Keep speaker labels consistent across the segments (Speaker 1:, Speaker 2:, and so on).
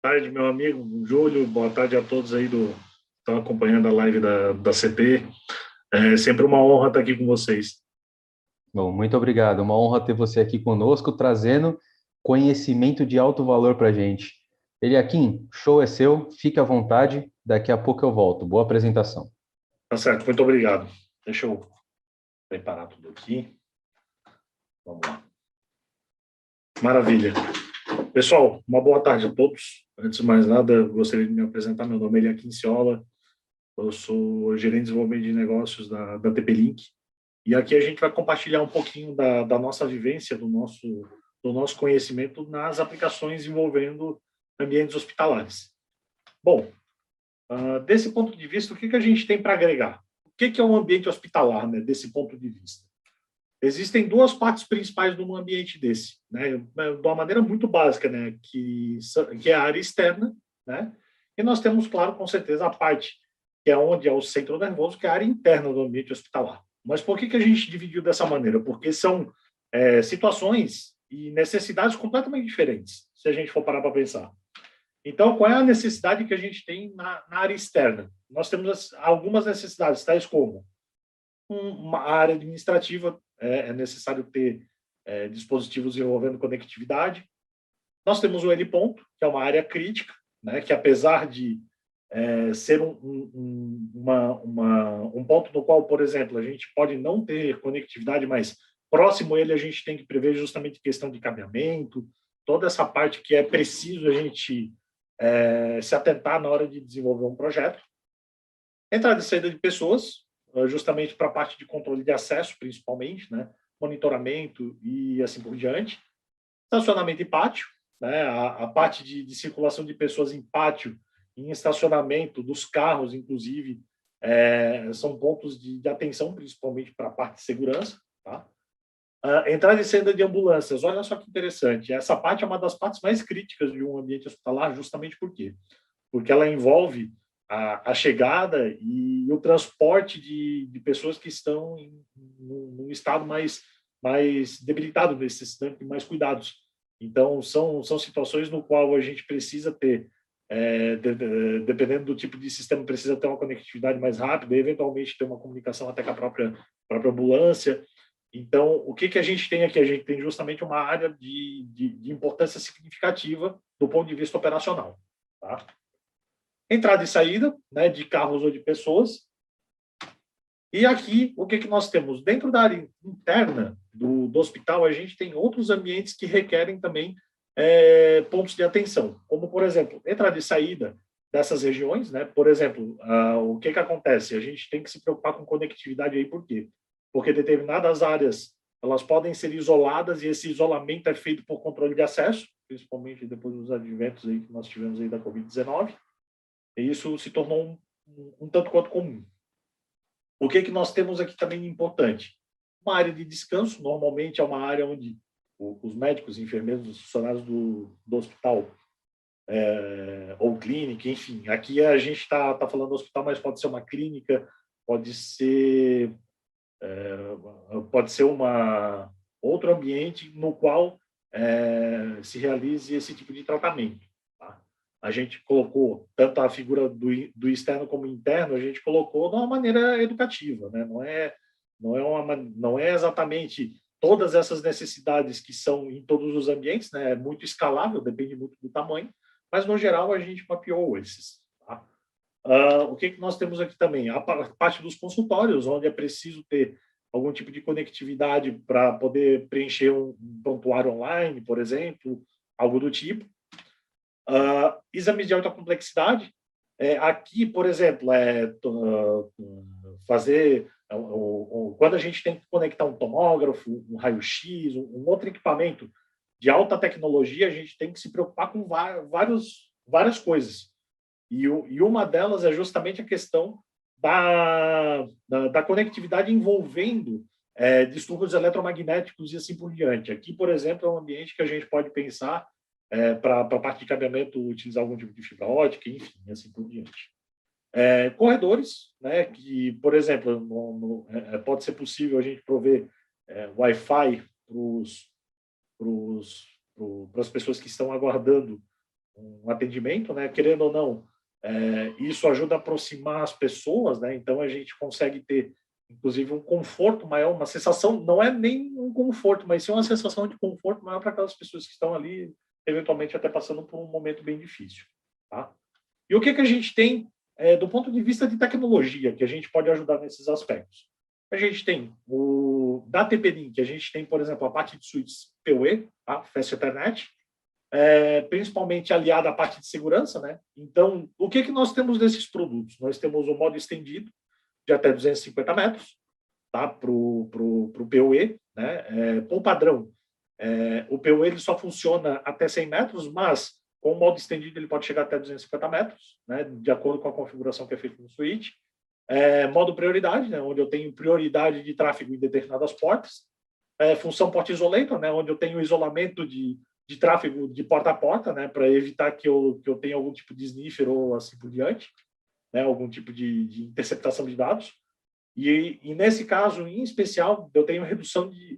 Speaker 1: Tarde, meu amigo Júlio. Boa tarde a todos aí que estão acompanhando a live da CT. É sempre uma honra estar aqui com vocês.
Speaker 2: Bom, muito obrigado. Uma honra ter você aqui conosco, trazendo conhecimento de alto valor para a gente. Eliakim, show é seu, fique à vontade, daqui a pouco eu volto. Boa apresentação.
Speaker 1: Tá certo, muito obrigado. Deixa eu preparar tudo aqui. Vamos lá. Maravilha. Pessoal, uma boa tarde a todos. Antes de mais nada, eu gostaria de me apresentar. Meu nome é Eliakim Ciola. Eu sou gerente de desenvolvimento de negócios da TP-Link. E aqui a gente vai compartilhar um pouquinho da nossa vivência, do nosso conhecimento nas aplicações envolvendo ambientes hospitalares. Bom, desse ponto de vista, o que a gente tem para agregar? O que é um ambiente hospitalar, né, desse ponto de vista? Existem duas partes principais de um ambiente desse, né, de uma maneira muito básica, né, que é a área externa, né, e nós temos, claro, com certeza, a parte que é onde é o centro nervoso, que é a área interna do ambiente hospitalar. Mas por que a gente dividiu dessa maneira? Porque são situações e necessidades completamente diferentes, se a gente for parar para pensar. Então, qual é a necessidade que a gente tem na área externa? Nós temos algumas necessidades, tais como uma área administrativa, é necessário ter dispositivos envolvendo conectividade. Nós temos o L-ponto, que é uma área crítica, né, que apesar de ser um ponto no qual, por exemplo, a gente pode não ter conectividade, mas próximo a ele a gente tem que prever justamente questão de cabeamento, toda essa parte que é preciso a gente se atentar na hora de desenvolver um projeto. Entrada e saída de pessoas, justamente para a parte de controle de acesso, principalmente, né? Monitoramento e assim por diante. Estacionamento e pátio, né? A parte de circulação de pessoas em pátio, em estacionamento dos carros, inclusive, são pontos de atenção, principalmente para a parte de segurança. Tá? Entrada e saída de ambulâncias, olha só que interessante. Essa parte é uma das partes mais críticas de um ambiente hospitalar, justamente por quê? Porque ela envolve a chegada e o transporte de pessoas que estão num estado mais debilitado, necessitando de mais cuidados. Então, são situações no qual a gente precisa ter, dependendo do tipo de sistema, precisa ter uma conectividade mais rápida, eventualmente ter uma comunicação até com a própria ambulância. Então, o que a gente tem aqui? A gente tem justamente uma área de importância significativa do ponto de vista operacional. Tá? Entrada e saída, né, de carros ou de pessoas. E aqui, o que nós temos? Dentro da área interna do hospital, a gente tem outros ambientes que requerem também pontos de atenção, como, por exemplo, entrada e saída dessas regiões. Né? Por exemplo, o que acontece? A gente tem que se preocupar com conectividade aí, por quê? Porque determinadas áreas elas podem ser isoladas e esse isolamento é feito por controle de acesso, principalmente depois dos adventos aí que nós tivemos aí da Covid-19. E isso se tornou um tanto quanto comum. O que nós temos aqui também importante? Uma área de descanso, normalmente é uma área onde os médicos, enfermeiros, os funcionários do hospital ou clínica, enfim, aqui a gente está falando do hospital, mas pode ser uma clínica, pode ser outro ambiente no qual se realize esse tipo de tratamento. Tá? A gente colocou tanto a figura do externo como interno, a gente colocou de uma maneira educativa, né? Não é exatamente todas essas necessidades que são em todos os ambientes, né? É muito escalável, depende muito do tamanho, mas no geral a gente mapeou esses. Tá? O que nós temos aqui também? A parte dos consultórios, onde é preciso ter algum tipo de conectividade para poder preencher um prontuário online, por exemplo, algo do tipo. Exames de alta complexidade. Aqui, por exemplo, fazer... quando a gente tem que conectar um tomógrafo, um raio-x, um outro equipamento de alta tecnologia, a gente tem que se preocupar com várias coisas. E uma delas é justamente a questão da conectividade envolvendo distúrbios eletromagnéticos e assim por diante. Aqui, por exemplo, é um ambiente que a gente pode pensar para a parte de cabeamento, utilizar algum tipo de fibra ótica, enfim, assim por diante. Corredores, né, que, por exemplo, pode ser possível a gente prover Wi-Fi para as pessoas que estão aguardando um atendimento, né? Querendo ou não, isso ajuda a aproximar as pessoas, né? Então a gente consegue ter, inclusive, um conforto maior, uma sensação, não é nem um conforto, mas sim uma sensação de conforto maior para aquelas pessoas que estão ali, eventualmente até passando por um momento bem difícil, tá? E o que a gente tem do ponto de vista de tecnologia que a gente pode ajudar nesses aspectos? A gente tem da TP-Link, a gente tem, por exemplo, a parte de switches PoE, tá? Fast Ethernet, principalmente aliada à parte de segurança, né? Então, o que nós temos desses produtos? Nós temos um modo estendido de até 250 metros, tá? Para o PoE, né? Por padrão, o PoE ele só funciona até 100 metros, mas com o modo estendido ele pode chegar até 250 metros, né? De acordo com a configuração que é feita no switch. Modo prioridade, né? Onde eu tenho prioridade de tráfego em determinadas portas. Função port isolator, né? Onde eu tenho isolamento de tráfego de porta a porta, né? Para evitar que eu tenha algum tipo de sniffer ou assim por diante, né? Algum tipo de interceptação de dados. E nesse caso, em especial, eu tenho redução de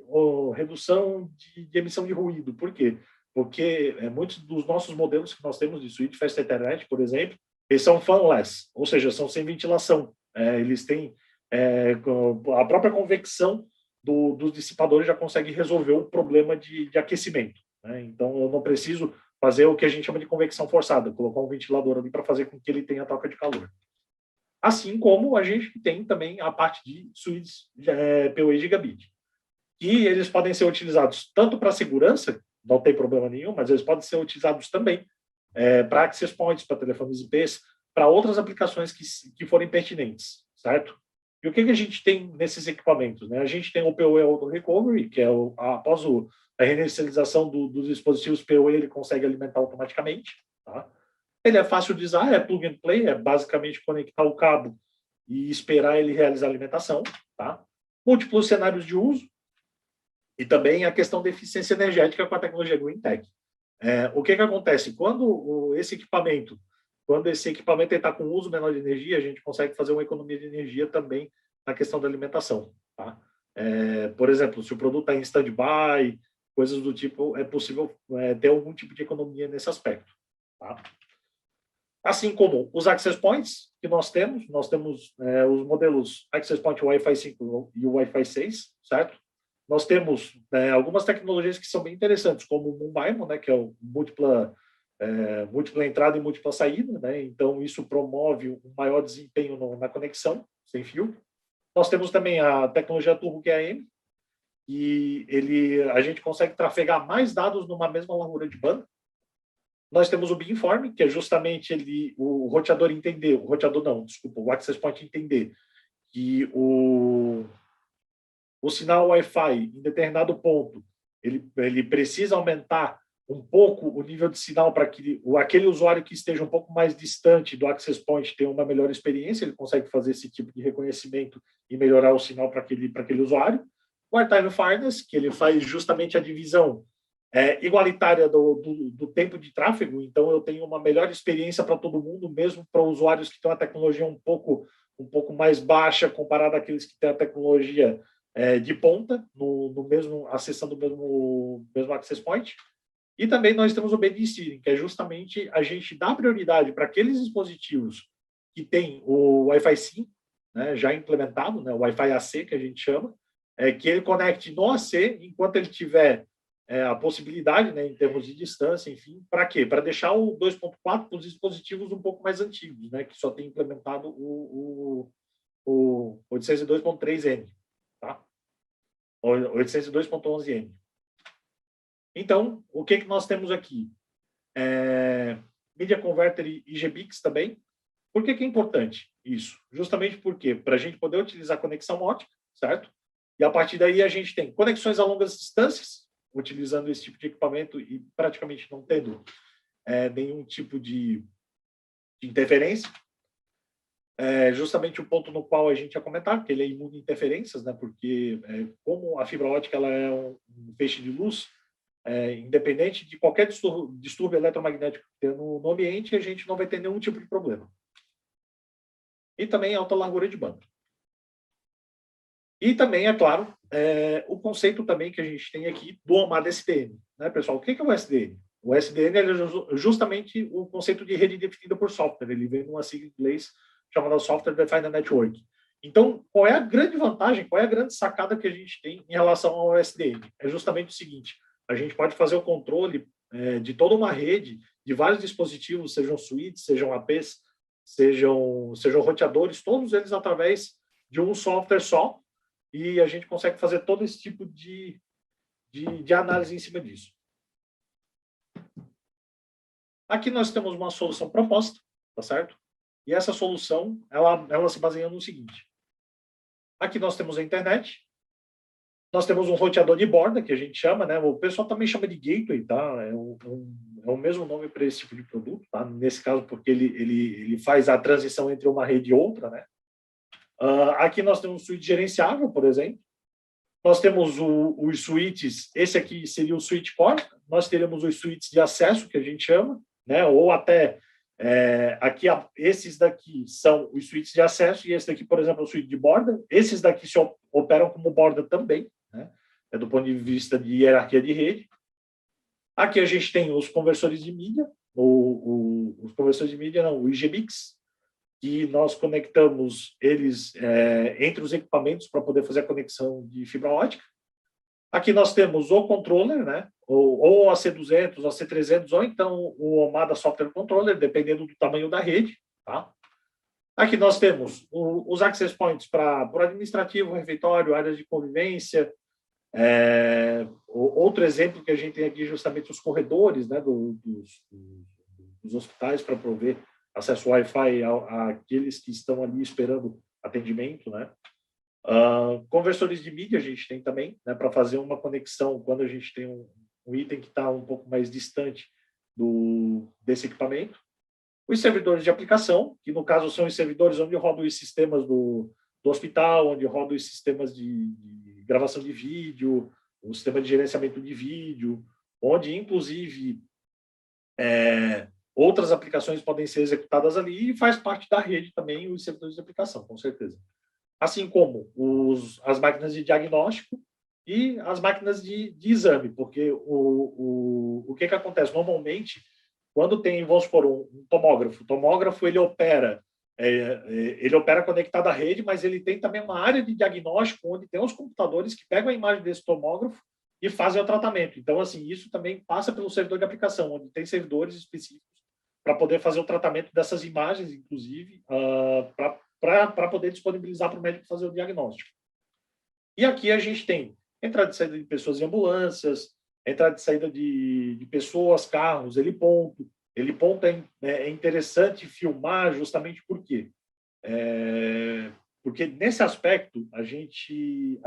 Speaker 1: emissão de ruído. Por quê? Porque muitos dos nossos modelos que nós temos de switch Fast Ethernet, por exemplo, eles são fanless, ou seja, são sem ventilação. Eles têm a própria convecção dos dissipadores já consegue resolver o problema de aquecimento, né? Então, eu não preciso fazer o que a gente chama de convecção forçada, colocar um ventilador ali para fazer com que ele tenha troca de calor. Assim como a gente tem também a parte de switches PoE Gigabit, que eles podem ser utilizados tanto para segurança, não tem problema nenhum, mas eles podem ser utilizados também para access points, para telefones IPs, para outras aplicações que forem pertinentes, certo? E o que a gente tem nesses equipamentos, né? A gente tem o PoE Auto Recovery, que é após a reinicialização dos dispositivos PoE, ele consegue alimentar automaticamente, tá? Ele é fácil de usar, é plug and play, é basicamente conectar o cabo e esperar ele realizar a alimentação, tá? Múltiplos cenários de uso e também a questão da eficiência energética com a tecnologia Green Tech. O que acontece? Quando esse equipamento está com uso menor de energia, a gente consegue fazer uma economia de energia também na questão da alimentação, tá? Por exemplo, se o produto está em stand-by, coisas do tipo, é possível ter algum tipo de economia nesse aspecto, tá? Assim como os access points que nós temos os modelos access point Wi-Fi 5 e o Wi-Fi 6, certo? Nós temos algumas tecnologias que são bem interessantes, como o MunBaimon, né, que é o múltipla entrada e múltipla saída, né? Então isso promove um maior desempenho na conexão sem fio. Nós temos também a tecnologia Turbo QAM, e a gente consegue trafegar mais dados numa mesma largura de banda. Nós temos o Beamform, que é justamente o roteador entender, o access point entender que o sinal Wi-Fi em determinado ponto ele precisa aumentar um pouco o nível de sinal para que aquele usuário que esteja um pouco mais distante do access point tenha uma melhor experiência, ele consegue fazer esse tipo de reconhecimento e melhorar o sinal para aquele usuário. O Airtime Fairness, que ele faz justamente a divisão igualitária do tempo de tráfego, então eu tenho uma melhor experiência para todo mundo, mesmo para usuários que têm uma tecnologia um pouco mais baixa comparado àqueles que têm a tecnologia de ponta, acessando o mesmo access point. E também nós temos o band steering, que é justamente a gente dar prioridade para aqueles dispositivos que têm o Wi-Fi 5, né, já implementado, né, o Wi-Fi AC, que a gente chama, que ele conecte no AC enquanto ele tiver a possibilidade, né, em termos de distância, enfim, para quê? Para deixar o 2.4 para os dispositivos um pouco mais antigos, né, que só tem implementado o 802.3N, tá? 802.11N. Então, o que nós temos aqui? Media Converter e GBIX também. Por que é importante isso? Justamente porque para a gente poder utilizar conexão ótica, certo? E a partir daí a gente tem conexões a longas distâncias, utilizando esse tipo de equipamento e praticamente não tendo nenhum tipo de interferência. Justamente o ponto no qual a gente ia comentar, que ele é imune a interferências, né? Porque como a fibra ótica ela é um feixe de luz, independente de qualquer distúrbio eletromagnético que tenha no ambiente, a gente não vai ter nenhum tipo de problema. E também alta largura de banda. E também, é claro, o conceito também que a gente tem aqui do AMAD SDN, né, pessoal? O que é o SDN? O SDN é justamente o conceito de rede definida por software. Ele vem numa sigla em inglês chamada Software Defined Network. Então, qual é a grande vantagem, qual é a grande sacada que a gente tem em relação ao SDN? É justamente o seguinte: a gente pode fazer o controle de toda uma rede, de vários dispositivos, sejam switches, sejam APs, sejam roteadores, todos eles através de um software só, e a gente consegue fazer todo esse tipo de análise em cima disso. Aqui nós temos uma solução proposta, tá certo? E essa solução, ela se baseia no seguinte. Aqui nós temos a internet, nós temos um roteador de borda, que a gente chama, né? O pessoal também chama de gateway, tá? É o mesmo nome para esse tipo de produto, tá? Nesse caso, porque ele faz a transição entre uma rede e outra, né? Aqui nós temos um switch gerenciável, por exemplo. Nós temos os switches, esse aqui seria o switch core, nós teremos os switches de acesso, que a gente chama, né? Ou até, aqui, esses daqui são os switches de acesso, e esse daqui, por exemplo, é o switch de borda. Esses daqui se operam como borda também, né? Do ponto de vista de hierarquia de rede. Aqui a gente tem os conversores de mídia, os conversores de mídia, não, o IGBIX, que nós conectamos eles entre os equipamentos para poder fazer a conexão de fibra ótica. Aqui nós temos o controller, né? ou a C200, ou a C300, ou então o Omada Software Controller, dependendo do tamanho da rede. Tá? Aqui nós temos os access points para o administrativo, refeitório, áreas de convivência. Outro exemplo que a gente tem aqui justamente os corredores, né, dos hospitais para prover acesso Wi-Fi àqueles que estão ali esperando atendimento, né? Conversores de mídia a gente tem também, né, para fazer uma conexão quando a gente tem um item que está um pouco mais distante desse equipamento. Os servidores de aplicação, que no caso são os servidores onde rodam os sistemas do hospital, onde rodam os sistemas de gravação de vídeo, o sistema de gerenciamento de vídeo, onde inclusive outras aplicações podem ser executadas ali, e faz parte da rede também os servidores de aplicação, com certeza. Assim como as máquinas de diagnóstico e as máquinas de exame, porque o que acontece? Normalmente, quando tem, vamos supor, um tomógrafo, o tomógrafo ele opera conectado à rede, mas ele tem também uma área de diagnóstico onde tem os computadores que pegam a imagem desse tomógrafo e fazem o tratamento. Então, assim, isso também passa pelo servidor de aplicação, onde tem servidores específicos para poder fazer o tratamento dessas imagens, inclusive, para poder disponibilizar para o médico fazer o diagnóstico. E aqui a gente tem entrada e saída de pessoas em ambulâncias, entrada e saída de pessoas, carros, heliponto. Heliponto é interessante filmar justamente por quê? Porque nesse aspecto a gente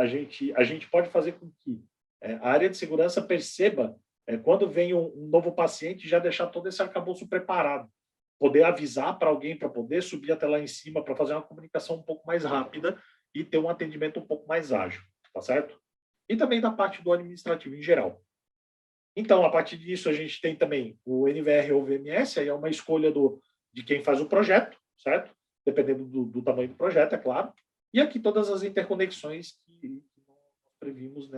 Speaker 1: pode fazer com que a área de segurança perceba quando vem um novo paciente, já deixar todo esse arcabouço preparado, poder avisar para alguém para poder subir até lá em cima para fazer uma comunicação um pouco mais rápida e ter um atendimento um pouco mais ágil, tá certo? E também da parte do administrativo em geral. Então, a partir disso, a gente tem também o NVR ou VMS, aí é uma escolha de quem faz o projeto, certo? Dependendo do tamanho do projeto, é claro. E aqui todas as interconexões que nós previmos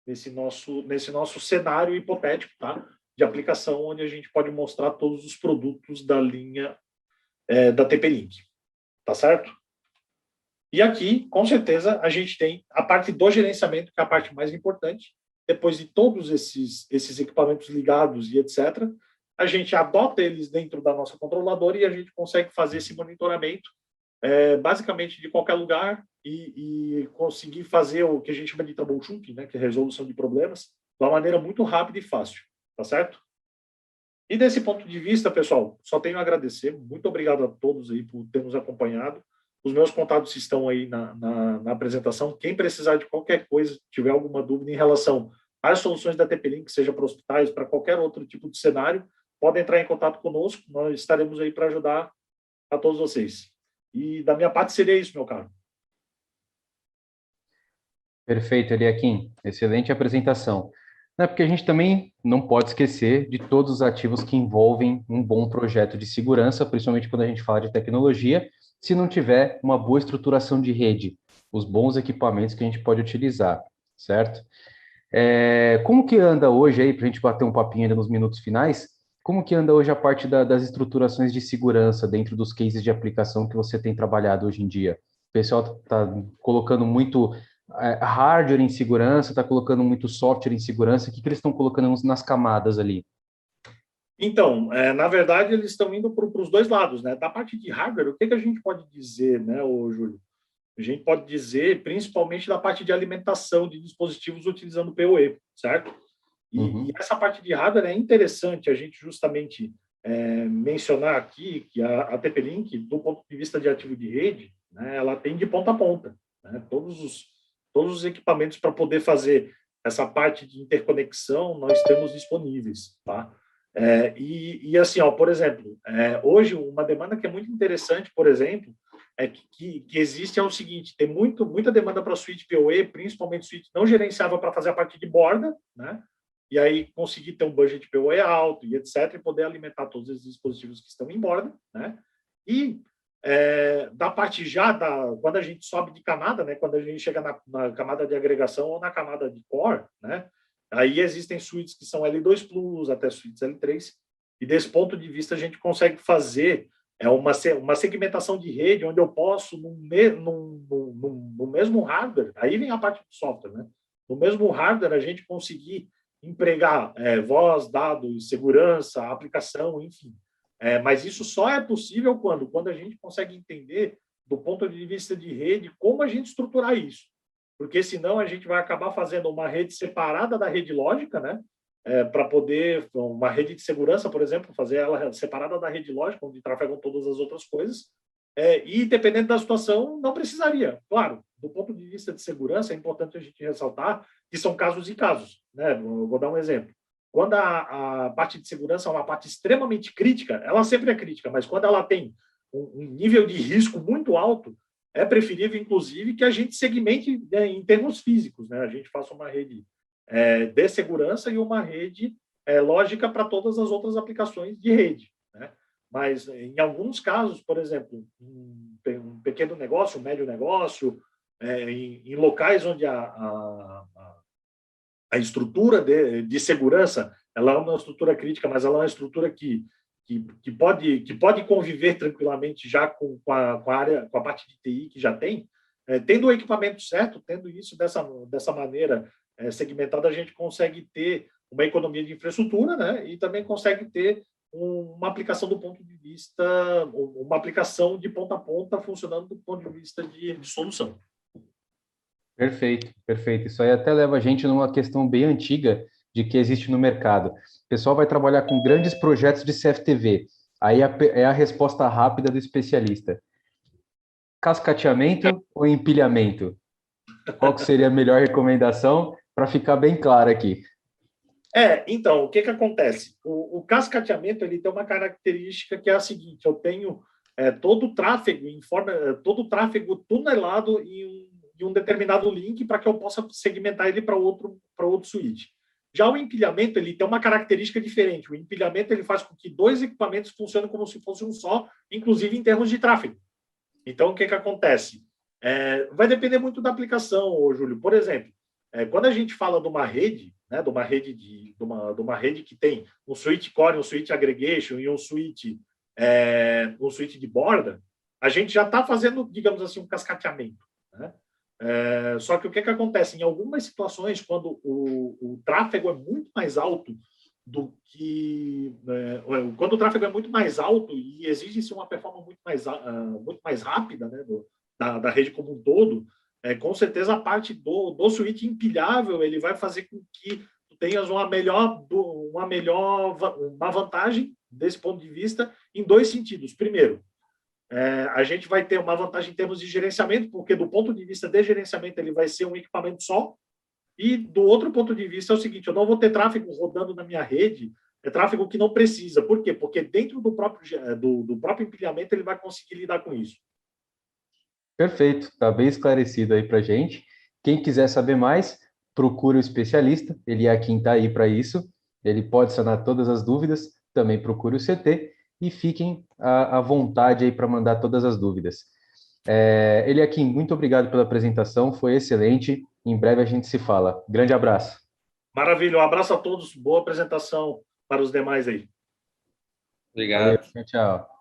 Speaker 1: nesse nosso cenário hipotético, tá? De aplicação, onde a gente pode mostrar todos os produtos da linha da TP-Link, tá certo? E aqui, com certeza, a gente tem a parte do gerenciamento, que é a parte mais importante. Depois de todos esses equipamentos ligados e etc., a gente adota eles dentro da nossa controladora e a gente consegue fazer esse monitoramento basicamente de qualquer lugar e conseguir fazer o que a gente chama de troubleshooting, né, que é resolução de problemas, de uma maneira muito rápida e fácil, tá certo? E desse ponto de vista, pessoal, só tenho a agradecer. Muito obrigado a todos aí por ter nos acompanhado. Os meus contatos estão aí na apresentação. Quem precisar de qualquer coisa, tiver alguma dúvida em relação às soluções da TP-Link, seja para hospitais, para qualquer outro tipo de cenário, pode entrar em contato conosco. Nós estaremos aí para ajudar a todos vocês. E da minha parte seria isso, meu caro.
Speaker 2: Perfeito, Eliakim. Excelente apresentação. Porque a gente também não pode esquecer de todos os ativos que envolvem um bom projeto de segurança, principalmente quando a gente fala de tecnologia, se não tiver uma boa estruturação de rede, os bons equipamentos que a gente pode utilizar, certo? Como que anda hoje aí, para a gente bater um papinho ainda nos minutos finais, como que anda hoje a parte das estruturações de segurança dentro dos cases de aplicação que você tem trabalhado hoje em dia? O pessoal está colocando muito hardware em segurança, está colocando muito software em segurança, o que eles estão colocando nas camadas ali?
Speaker 1: Então, na verdade, eles estão indo para os dois lados, né? Da parte de hardware, o que a gente pode dizer, né, ô, Júlio? A gente pode dizer, principalmente da parte de alimentação de dispositivos utilizando PoE, certo? E essa parte de hardware é interessante a gente justamente mencionar aqui que a TP-Link, do ponto de vista de ativo de rede, né, ela tem de ponta a ponta, né? Todos os equipamentos para poder fazer essa parte de interconexão nós temos disponíveis, tá? Assim, ó, por exemplo, hoje uma demanda que é muito interessante, por exemplo, que existe é o seguinte: tem muita demanda para suíte PoE, principalmente suíte não gerenciável para fazer a parte de borda, né? E aí conseguir ter um budget PoE alto e etc, e poder alimentar todos os dispositivos que estão em borda, né? E da parte quando a gente sobe de camada, né? Quando a gente chega na camada de agregação ou na camada de core, né? Aí existem suítes que são L2 Plus, até suítes L3, e desse ponto de vista a gente consegue fazer uma segmentação de rede onde eu posso, no mesmo hardware, aí vem a parte do software, né? No mesmo hardware, a gente conseguir empregar voz, dados, segurança, aplicação, enfim. Mas isso só é possível quando a gente consegue entender, do ponto de vista de rede, como a gente estruturar isso. Porque senão a gente vai acabar fazendo uma rede separada da rede lógica, né? Para poder, uma rede de segurança, por exemplo, fazer ela separada da rede lógica, onde trafegam todas as outras coisas, e dependendo da situação, não precisaria. Claro, do ponto de vista de segurança, é importante a gente ressaltar que são casos e casos, né? Eu vou dar um exemplo. Quando a parte de segurança é uma parte extremamente crítica, ela sempre é crítica, mas quando ela tem um nível de risco muito alto, é preferível, inclusive, que a gente segmente em termos físicos, né? A gente faça uma rede de segurança e uma rede lógica para todas as outras aplicações de rede, né? Mas, em alguns casos, por exemplo, um pequeno negócio, um médio negócio, em locais onde a estrutura de segurança ela é uma estrutura crítica, mas ela é uma estrutura que pode conviver tranquilamente já com a área, com a parte de TI que já tem, tendo o equipamento certo, tendo isso dessa maneira segmentada, a gente consegue ter uma economia de infraestrutura, né? E também consegue ter uma aplicação do ponto de vista, uma aplicação de ponta a ponta funcionando do ponto de vista de solução.
Speaker 2: Perfeito, perfeito. Isso aí até leva a gente numa questão bem antiga de que existe no mercado. O pessoal vai trabalhar com grandes projetos de CFTV. Aí é a resposta rápida do especialista. Cascateamento ou empilhamento? Qual que seria a melhor recomendação para ficar bem claro aqui?
Speaker 1: Então, o que acontece? O cascateamento ele tem uma característica que é a seguinte: eu tenho todo o tráfego tunelado em um determinado link para que eu possa segmentar ele para outro switch. Já o empilhamento ele tem uma característica diferente. O empilhamento ele faz com que dois equipamentos funcionem como se fosse um só, inclusive em termos de tráfego. Então, o que acontece? Vai depender muito da aplicação, Júlio. Por exemplo, quando a gente fala de uma rede, né, de uma rede que tem um switch core, um switch aggregation e um switch de borda, a gente já está fazendo, digamos assim, um cascateamento, né? Só que o que acontece? Em algumas situações, quando o tráfego é muito mais alto quando o tráfego é muito mais alto e exige-se uma performance muito mais rápida, né, da rede como um todo, com certeza a parte do switch empilhável ele vai fazer com que tu tenhas uma vantagem desse ponto de vista em dois sentidos. Primeiro, a gente vai ter uma vantagem em termos de gerenciamento, porque do ponto de vista de gerenciamento ele vai ser um equipamento só, e do outro ponto de vista é o seguinte: eu não vou ter tráfego rodando na minha rede, tráfego que não precisa. Por quê? Porque dentro do próprio empilhamento ele vai conseguir lidar com isso.
Speaker 2: Perfeito, está bem esclarecido aí para gente. Quem quiser saber mais, procure o especialista, ele é quem está aí para isso, ele pode sanar todas as dúvidas, também procure o CT e fiquem à vontade aí para mandar todas as dúvidas. Eliakim, muito obrigado pela apresentação, foi excelente. Em breve a gente se fala. Grande abraço.
Speaker 1: Maravilha, um abraço a todos, boa apresentação para os demais aí.
Speaker 3: Obrigado.
Speaker 2: Valeu, tchau, tchau.